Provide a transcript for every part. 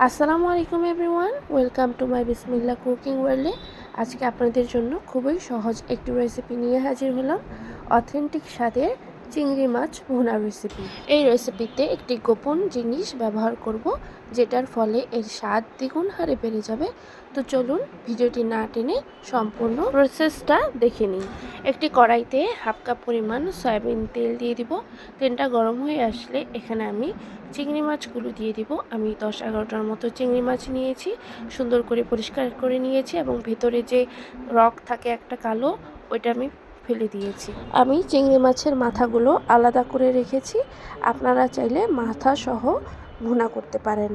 আসসালামু আলাইকুম everyone, welcome to my বিসমিল্লাহ কুকিং ওয়ার্ল্ডে। আজকে আপনাদের জন্য খুবই সহজ একটি রেসিপি নিয়ে হাজির হলাম, অথেন্টিক স্বাদের চিংড়ি মাছ ভুনা রেসিপি। এই রেসিপিতে একটি গোপন জিনিস ব্যবহার করব, যেটার ফলে এর স্বাদ দ্বিগুণ হারে বেড়ে যাবে। তো চলুন ভিডিওটি না টেনে সম্পূর্ণ প্রসেসটা দেখে নিই। একটি কড়াইতে হাফ কাপ পরিমাণ সয়াবিন তেল দিয়ে দিব। তেলটা গরম হয়ে আসলে এখানে আমি চিংড়ি মাছগুলো দিয়ে দিব। আমি 10-11টার মতো চিংড়ি মাছ নিয়েছি, সুন্দর করে পরিষ্কার করে নিয়েছি এবং ভেতরে যে রক থাকে একটা কালো, ওইটা আমি ফেলে দিয়েছি। আমি চিংড়ি মাছের মাথাগুলো আলাদা করে রেখেছি, আপনারা চাইলে মাথা সহ ভুনা করতে পারেন।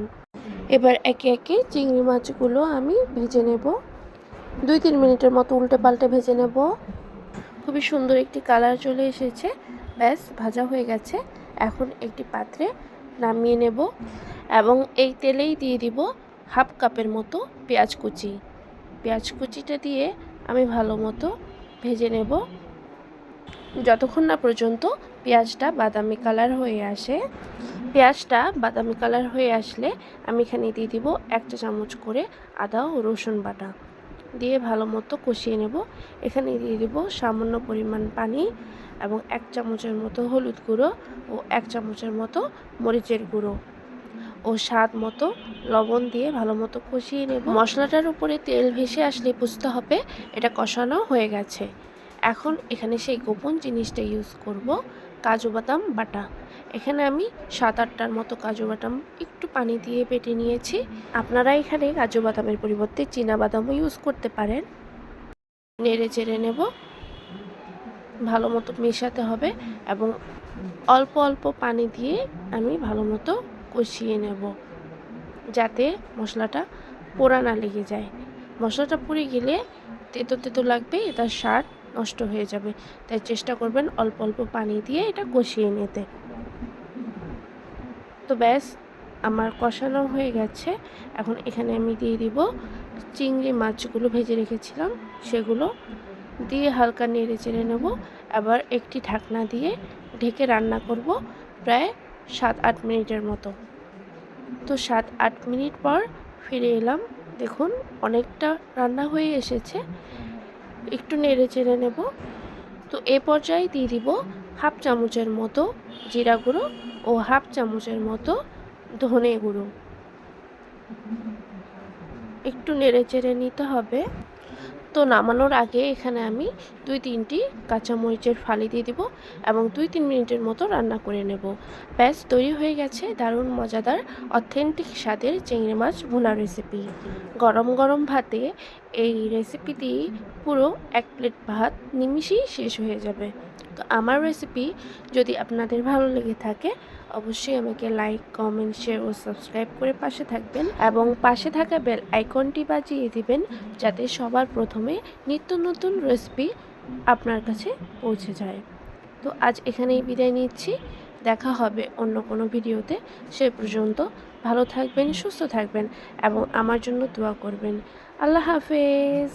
এবার একে একে চিংড়ি মাছগুলো আমি ভেজে নেব। 2-3 মিনিটের মতো উল্টে পাল্টে ভেজে নেব। খুবই সুন্দর একটি কালার চলে এসেছে, ব্যাস ভাজা হয়ে গেছে। এখন একটি পাত্রে নামিয়ে নেব এবং এই তেলেই দিয়ে দিব হাফ কাপের মতো পেঁয়াজ কুচি। পেঁয়াজ কুচিটা দিয়ে আমি ভালো মতো ভেজে নেব যতক্ষণ না পর্যন্ত পেঁয়াজটা বাদামি কালার হয়ে আসে। পেঁয়াজটা বাদামি কালার হয়ে আসলে আমি এখানে দিয়ে দিব 1 চা চামচ করে আদা ও রসুন বাটা, দিয়ে ভালো মতো কষিয়ে নেব। এখানে দিয়ে দিব সামান্য পরিমাণ পানি এবং 1 চামচের মতো হলুদ গুঁড়ো ও 1 চামচের মতো মরিচের গুঁড়ো ও স্বাদ মতো লবণ দিয়ে ভালো মতো কষিয়ে নেব। মশলাটার উপরে তেল ভেসে আসলে বুঝতে হবে এটা কষানো হয়ে গেছে। এখন এখানে সেই গোপন জিনিসটা ইউজ করব, কাজু বাদাম বাটা। এখানে আমি 7-8টার মতো কাজু বাদাম একটু পানি দিয়ে বেটে নিয়েছি। আপনারা এখানে কাজু বাদামের পরিবর্তে চীনা বাদামও ইউজ করতে পারেন। নেড়ে চেড়ে নেব, ভালো মতো মেশাতে হবে এবং অল্প অল্প পানি দিয়ে আমি ভালো মতো কষিয়ে নেব, যাতে মশলাটা পোড়া না লেগে যায়। মশলাটা পুড়ে গেলে তেতো তেতো লাগবে, এটার স্বাদ নষ্ট হয়ে যাবে। তাই চেষ্টা করবেন অল্প অল্প পানি দিয়ে এটা কষিয়ে নিতে। তো ব্যাস আমার কষানো হয়ে গেছে। এখন এখানে আমি দিয়ে দিব চিংড়ি মাছগুলো ভেজে রেখেছিলাম, সেগুলো দিয়ে হালকা নেড়ে চেড়ে নেব। আবার একটি ঢাকনা দিয়ে ঢেকে রান্না করব প্রায় 7-8 মিনিটের মতো। তো 7-8 মিনিট পর ফিরে এলাম, দেখুন অনেকটা রান্না হয়ে এসেছে। একটু নেড়ে চেড়ে নেব। তো এ পর্যায়ে দিয়ে দিব হাফ চামচের মতো জিরা গুঁড়ো ও হাফ চামচের মতো ধনে গুঁড়ো। একটু নেড়ে চেড়ে নিতে হবে। তো নামানোর আগে এখানে আমি 2-3টি কাঁচামরিচের ফালি দিয়ে দিব এবং 2-3 মিনিটের মতো রান্না করে নেব। ব্যাস তৈরি হয়ে গেছে দারুণ মজাদার অথেন্টিক স্বাদের চিংড়ি মাছ ভুনা রেসিপি। গরম গরম ভাতে এই রেসিপি দিয়ে পুরো 1 প্লেট ভাত নিমিষেই শেষ হয়ে যাবে। তো আমার রেসিপি যদি আপনাদের ভালো লেগে থাকে, অবশ্যই আমাকে লাইক, কমেন্ট, শেয়ার ও সাবস্ক্রাইব করে পাশে থাকবেন এবং পাশে থাকা বেল আইকনটি বাজিয়ে দিবেন, যাতে সবার প্রথমে নিত্য নতুন রেসিপি আপনার কাছে পৌঁছে যায়। তো আজ এখানেই বিদায় নিচ্ছি, দেখা হবে অন্য কোনো ভিডিওতে। সে পর্যন্ত ভালো থাকবেন, সুস্থ থাকবেন এবং আমার জন্য দোয়া করবেন। আল্লাহ হাফেজ।